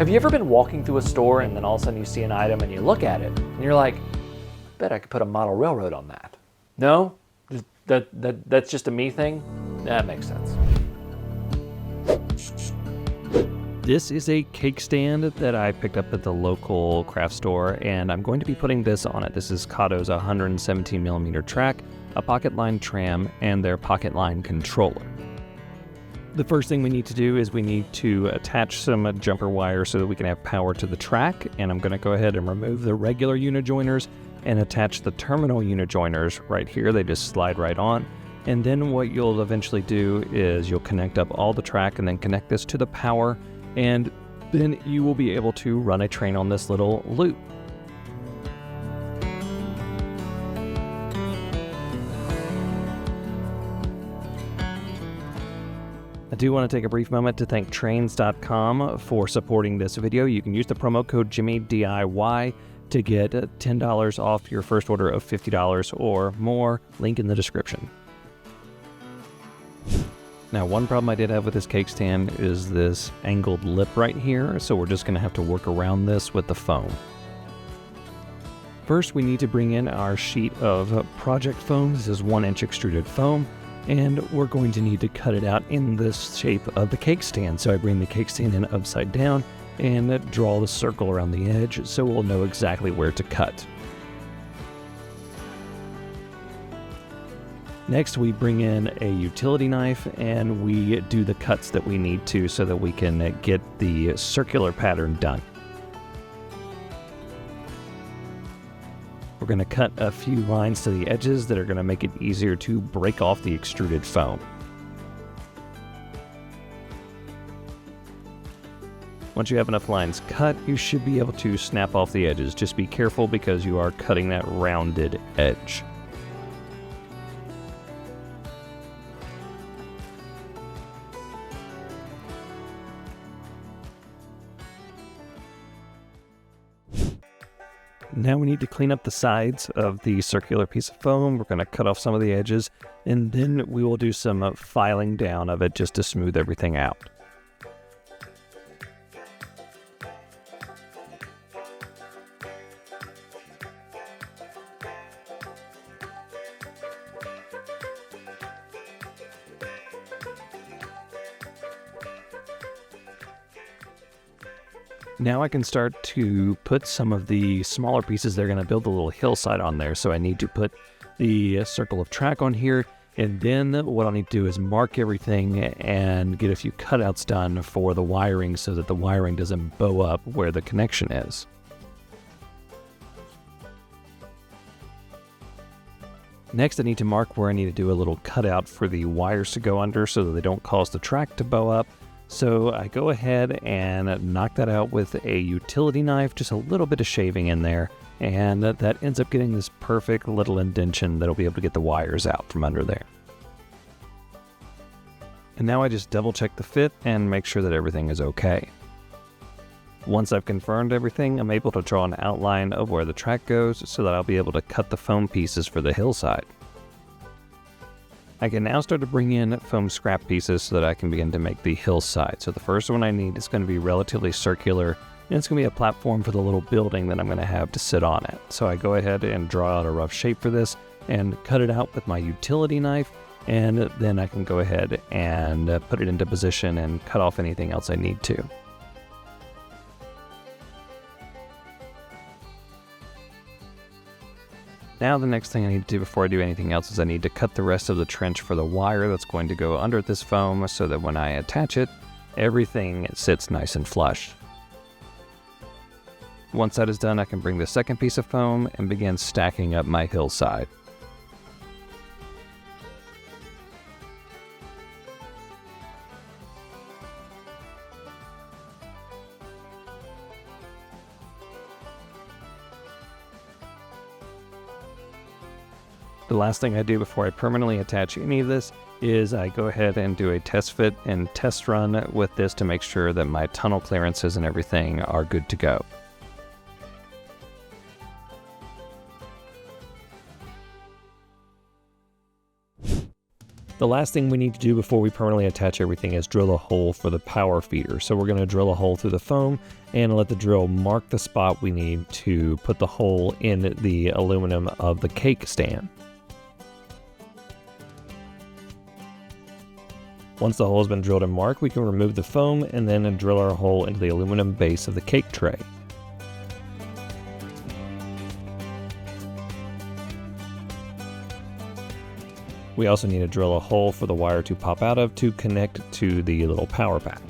Have you ever been walking through a store and then all of a sudden you see an item and you look at it and you're like, I bet I could put a model railroad on that? No? That's just a me thing? That makes sense. This is a cake stand that I picked up at the local craft store, and I'm going to be putting this on it. This is Cato's 117mm track, a pocket line tram, and their pocket line controller. The first thing we need to do is we need to attach some jumper wire so that we can have power to the track, and I'm going to go ahead and remove the regular unit joiners and attach the terminal unit joiners right here. They just slide right on. And then what you'll eventually do is you'll connect up all the track and then connect this to the power, and then you will be able to run a train on this little loop. I do want to take a brief moment to thank Trains.com for supporting this video. You can use the promo code JimmyDIY to get $10 off your first order of $50 or more. Link in the description. Now, one problem I did have with this cake stand is this angled lip right here, so we're just going to have to work around this with the foam. First, we need to bring in our sheet of project foam. This is 1-inch extruded foam, and we're going to need to cut it out in this shape of the cake stand. So I bring the cake stand in upside down and draw the circle around the edge so we'll know exactly where to cut. Next, we bring in a utility knife and we do the cuts that we need to so that we can get the circular pattern done. We're going to cut a few lines to the edges that are going to make it easier to break off the extruded foam. Once you have enough lines cut, you should be able to snap off the edges. Just be careful because you are cutting that rounded edge. Now we need to clean up the sides of the circular piece of foam. We're going to cut off some of the edges, and then we will do some filing down of it just to smooth everything out. Now I can start to put some of the smaller pieces that are going to build a little hillside on there. So I need to put the circle of track on here, and then what I'll need to do is mark everything and get a few cutouts done for the wiring so that the wiring doesn't bow up where the connection is. Next, I need to mark where I need to do a little cutout for the wires to go under so that they don't cause the track to bow up. So I go ahead and knock that out with a utility knife, just a little bit of shaving in there, and that ends up getting this perfect little indention that'll be able to get the wires out from under there. And now I just double check the fit and make sure that everything is okay. Once I've confirmed everything, I'm able to draw an outline of where the track goes so that I'll be able to cut the foam pieces for the hillside. I can now start to bring in foam scrap pieces so that I can begin to make the hillside. So the first one I need is going to be relatively circular, and it's going to be a platform for the little building that I'm going to have to sit on it. So I go ahead and draw out a rough shape for this and cut it out with my utility knife, and then I can go ahead and put it into position and cut off anything else I need to. Now the next thing I need to do before I do anything else is I need to cut the rest of the trench for the wire that's going to go under this foam so that when I attach it, everything sits nice and flush. Once that is done, I can bring the second piece of foam and begin stacking up my hillside. The last thing I do before I permanently attach any of this is I go ahead and do a test fit and test run with this to make sure that my tunnel clearances and everything are good to go. The last thing we need to do before we permanently attach everything is drill a hole for the power feeder. So we're going to drill a hole through the foam and let the drill mark the spot we need to put the hole in the aluminum of the cake stand. Once the hole has been drilled and marked, we can remove the foam and then drill our hole into the aluminum base of the cake tray. We also need to drill a hole for the wire to pop out of to connect to the little power pack.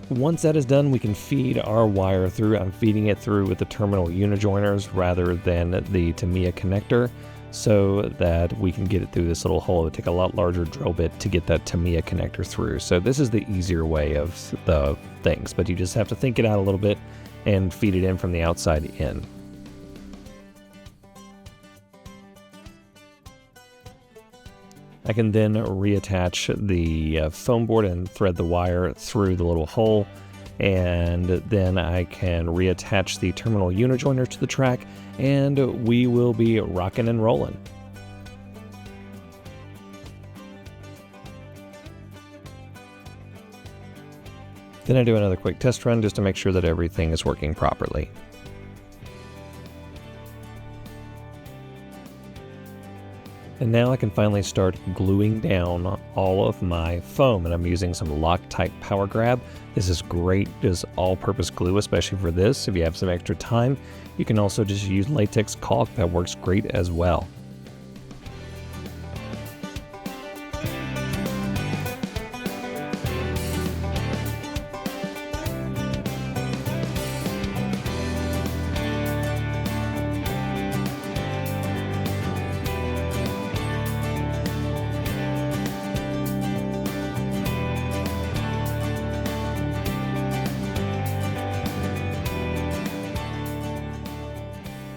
Once that is done, we can feed our wire through. I'm feeding it through with the terminal unijoiners rather than the Tamiya connector, so that we can get it through this little hole. It would take a lot larger drill bit to get that Tamiya connector through. So this is the easier way of the things, but you just have to think it out a little bit and feed it in from the outside in. I can then reattach the foam board and thread the wire through the little hole, and then I can reattach the terminal unijoiner to the track, and we will be rocking and rolling. Then I do another quick test run just to make sure that everything is working properly. And now I can finally start gluing down all of my foam, and I'm using some Loctite Power Grab. This is great, just all-purpose glue, especially for this. If you have some extra time, you can also just use latex caulk. That works great as well.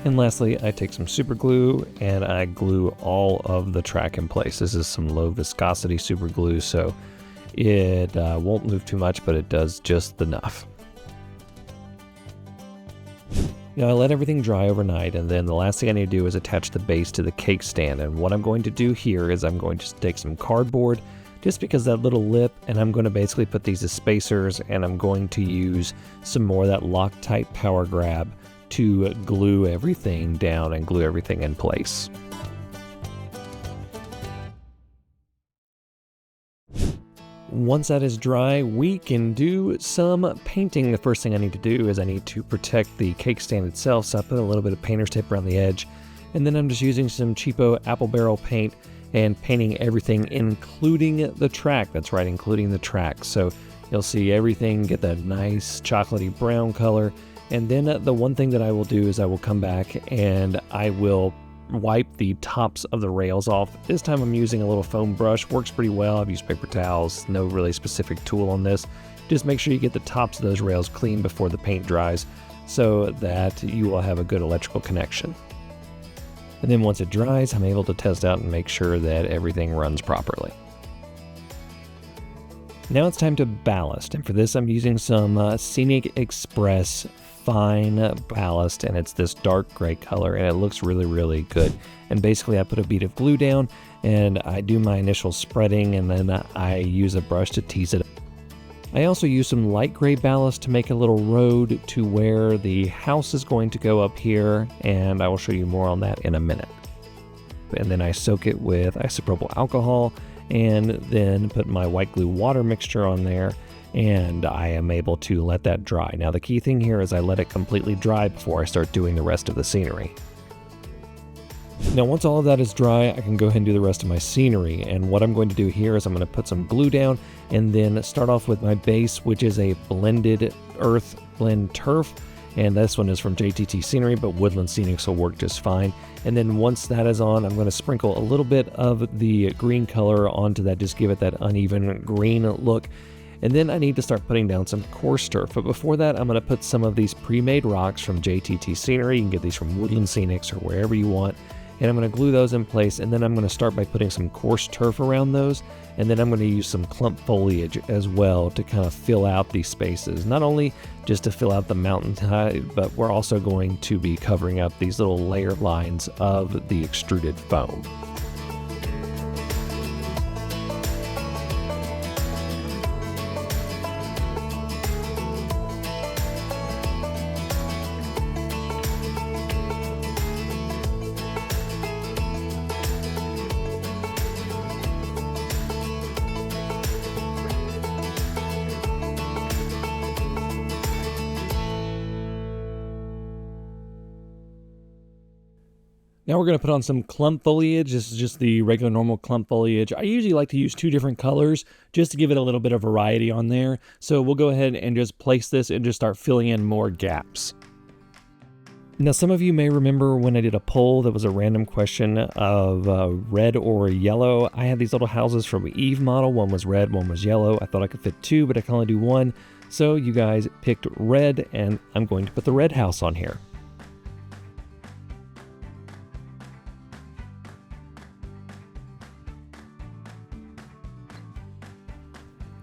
And lastly, I take some super glue and I glue all of the track in place. This is some low viscosity super glue, so it won't move too much, but it does just enough. Now I let everything dry overnight, and then the last thing I need to do is attach the base to the cake stand. And what I'm going to do here is I'm going to take some cardboard, just because that little lip, and I'm going to basically put these as spacers, and I'm going to use some more of that Loctite Power Grab to glue everything down and glue everything in place. Once that is dry, we can do some painting. The first thing I need to do is I need to protect the cake stand itself, so I put a little bit of painter's tape around the edge, and then I'm just using some cheapo apple barrel paint and painting everything, including the track. That's right, including the track. So you'll see everything get that nice chocolatey brown color. And then the one thing that I will do is I will come back and I will wipe the tops of the rails off. This time I'm using a little foam brush. Works pretty well. I've used paper towels. No really specific tool on this. Just make sure you get the tops of those rails clean before the paint dries so that you will have a good electrical connection. And then once it dries, I'm able to test out and make sure that everything runs properly. Now it's time to ballast, and for this I'm using some Scenic Express fine ballast, and it's this dark gray color, and it looks really good. And basically I put a bead of glue down and I do my initial spreading, and then I use a brush to tease it. I also use some light gray ballast to make a little road to where the house is going to go up here, and I will show you more on that in a minute. And then I soak it with isopropyl alcohol and then put my white glue water mixture on there, and I am able to let that dry. Now the key thing here is I let it completely dry before I start doing the rest of the scenery. Now once all of that is dry, I can go ahead and do the rest of my scenery, and what I'm going to do here is I'm going to put some glue down and then start off with my base, which is a blended earth blend turf, and this one is from JTT Scenery, but Woodland Scenics will work just fine. And then once that is on, I'm going to sprinkle a little bit of the green color onto that, just give it that uneven green look. And then I need to start putting down some coarse turf. But before that, I'm going to put some of these pre-made rocks from JTT Scenery. You can get these from Woodland Scenics or wherever you want. And I'm going to glue those in place, and then I'm going to start by putting some coarse turf around those, and then I'm going to use some clump foliage as well to kind of fill out these spaces. Not only just to fill out the mountainside, but we're also going to be covering up these little layer lines of the extruded foam. Now we're going to put on some clump foliage. This is just the regular normal clump foliage. I usually like to use 2 different colors just to give it a little bit of variety on there. So we'll go ahead and just place this and just start filling in more gaps. Now some of you may remember when I did a poll that was a random question of red or yellow. I had these little houses from Eve model. One was red, one was yellow. I thought I could fit 2, but I can only do 1. So you guys picked red, and I'm going to put the red house on here.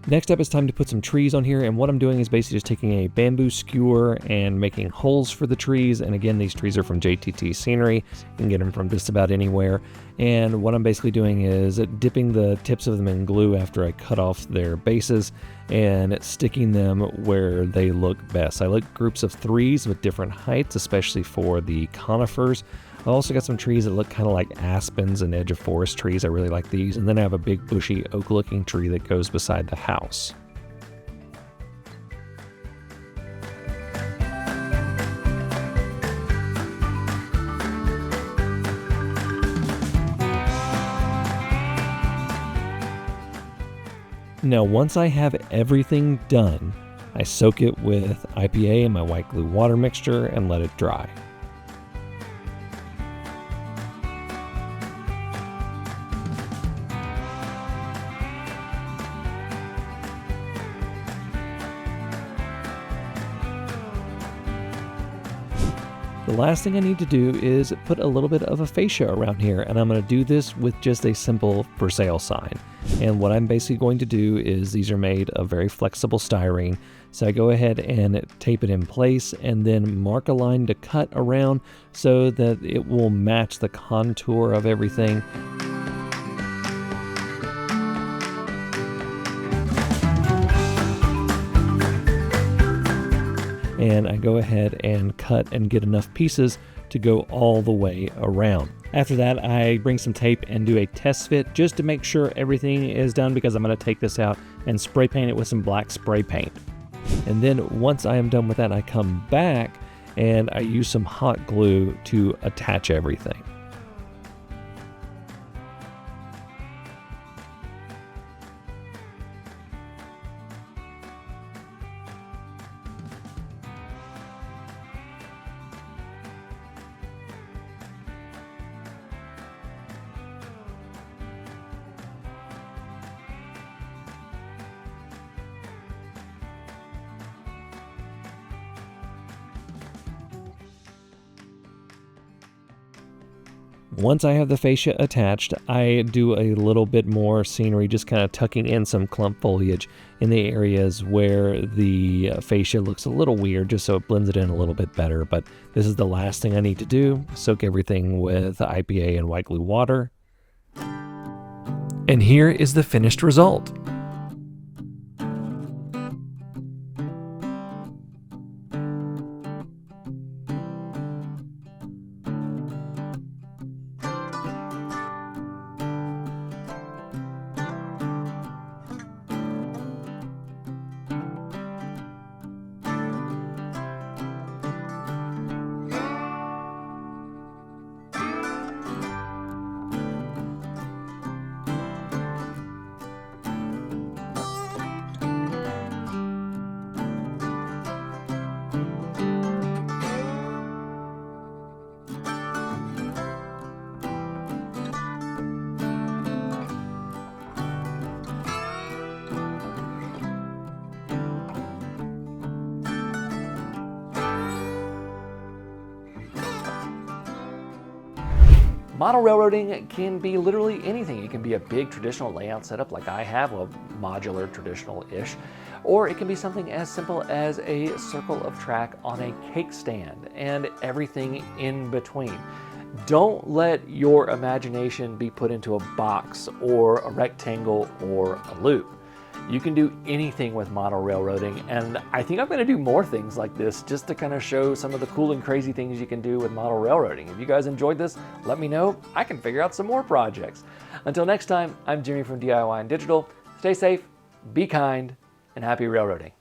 Next up, it's time to put some trees on here, and what I'm doing is basically just taking a bamboo skewer and making holes for the trees. And again, these trees are from JTT Scenery. You can get them from just about anywhere. And what I'm basically doing is dipping the tips of them in glue after I cut off their bases and sticking them where they look best. I like groups of 3s with different heights, especially for the conifers. I also got some trees that look kind of like aspens and edge of forest trees. I really like these. And then I have a big bushy oak looking tree that goes beside the house. Now once I have everything done, I soak it with IPA and my white glue water mixture and let it dry. The last thing I need to do is put a little bit of a fascia around here, and I'm going to do this with just a simple for sale sign. And what I'm basically going to do is, these are made of very flexible styrene, so I go ahead and tape it in place and then mark a line to cut around so that it will match the contour of everything. And I go ahead and cut and get enough pieces to go all the way around. After that, I bring some tape and do a test fit just to make sure everything is done, because I'm going to take this out and spray paint it with some black spray paint. And then once I am done with that, I come back and I use some hot glue to attach everything. Once I have the fascia attached, I do a little bit more scenery, just kind of tucking in some clump foliage in the areas where the fascia looks a little weird, just so it blends it in a little bit better. But this is the last thing I need to do. Soak everything with IPA and white glue water. And here is the finished result. Model railroading can be literally anything. It can be a big traditional layout setup like I have, well, modular traditional-ish, or it can be something as simple as a circle of track on a cake stand and everything in between. Don't let your imagination be put into a box or a rectangle or a loop. You can do anything with model railroading, and I think I'm going to do more things like this just to kind of show some of the cool and crazy things you can do with model railroading. If you guys enjoyed this, let me know. I can figure out some more projects. Until next time, I'm Jimmy from DIY and Digital. Stay safe, be kind, and happy railroading.